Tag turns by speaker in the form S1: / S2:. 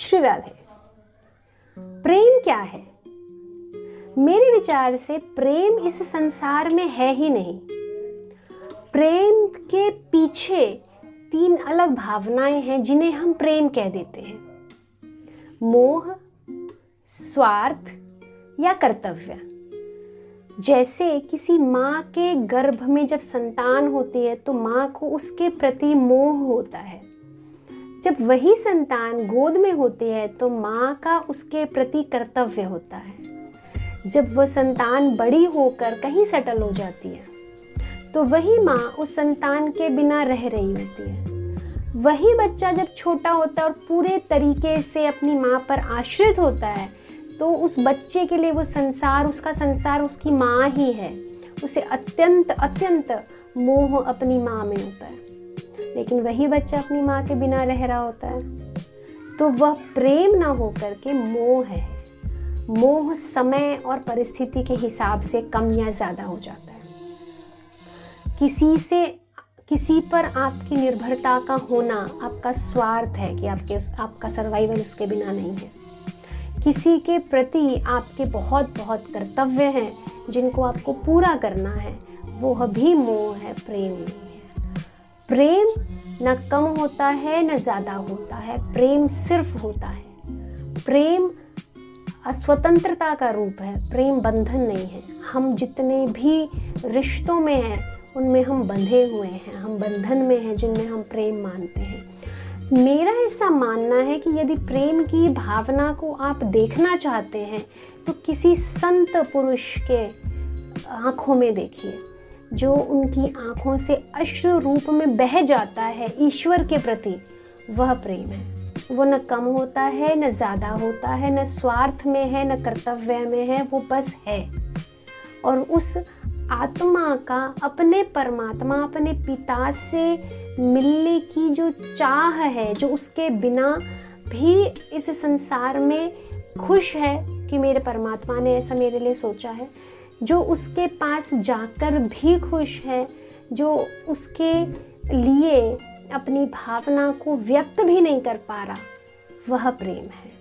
S1: श्री राधे। प्रेम क्या है? मेरे विचार से प्रेम इस संसार में है ही नहीं। प्रेम के पीछे 3 अलग भावनाएं हैं जिन्हें हम प्रेम कह देते हैं। मोह, स्वार्थ या कर्तव्य। जैसे किसी माँ के गर्भ में जब संतान होती है तो माँ को उसके प्रति मोह होता है। जब वही संतान गोद में होती है तो माँ का उसके प्रति कर्तव्य होता है। जब वह संतान बड़ी होकर कहीं सेटल हो जाती है तो वही माँ उस संतान के बिना रह रही होती है। वही बच्चा जब छोटा होता है और पूरे तरीके से अपनी माँ पर आश्रित होता है तो उस बच्चे के लिए वो संसार, उसका संसार उसकी माँ ही है। उसे अत्यंत अत्यंत मोह अपनी माँ में होता है। लेकिन वही बच्चा अपनी माँ के बिना रह रहा होता है तो वह प्रेम ना होकर के मोह है। मोह समय और परिस्थिति के हिसाब से कम या ज़्यादा हो जाता है। किसी पर आपकी निर्भरता का होना आपका स्वार्थ है कि आपका सर्वाइवल उसके बिना नहीं है। किसी के प्रति आपके बहुत बहुत कर्तव्य हैं जिनको आपको पूरा करना है, वो भी मोह है, प्रेम नहीं है। प्रेम न कम होता है न ज़्यादा होता है, प्रेम सिर्फ होता है। प्रेम स्वतंत्रता का रूप है, प्रेम बंधन नहीं है। हम जितने भी रिश्तों में हैं उनमें हम बंधे हुए हैं, हम बंधन में हैं जिनमें हम प्रेम मानते हैं। मेरा ऐसा मानना है कि यदि प्रेम की भावना को आप देखना चाहते हैं तो किसी संत पुरुष के आँखों में देखिए, जो उनकी आँखों से अश्रु रूप में बह जाता है ईश्वर के प्रति, वह प्रेम है। वो न कम होता है न ज़्यादा होता है, न स्वार्थ में है न कर्तव्य में है, वो बस है। और उस आत्मा का अपने परमात्मा, अपने पिता से मिलने की जो चाह है, जो उसके बिना भी इस संसार में खुश है कि मेरे परमात्मा ने ऐसा मेरे लिए सोचा है, जो उसके पास जाकर भी खुश है, जो उसके लिए अपनी भावना को व्यक्त भी नहीं कर पा रहा, वह प्रेम है।